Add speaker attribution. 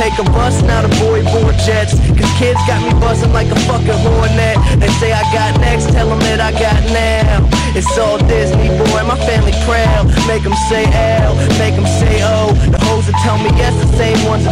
Speaker 1: Take a bus, now the boy board jets. Cause kids got me buzzing like a fucking hornet. They say I got next, tell them that I got now. It's all Disney, boy, my family proud. Make them say L, make them say O. The hoes that tell me yes, the same ones that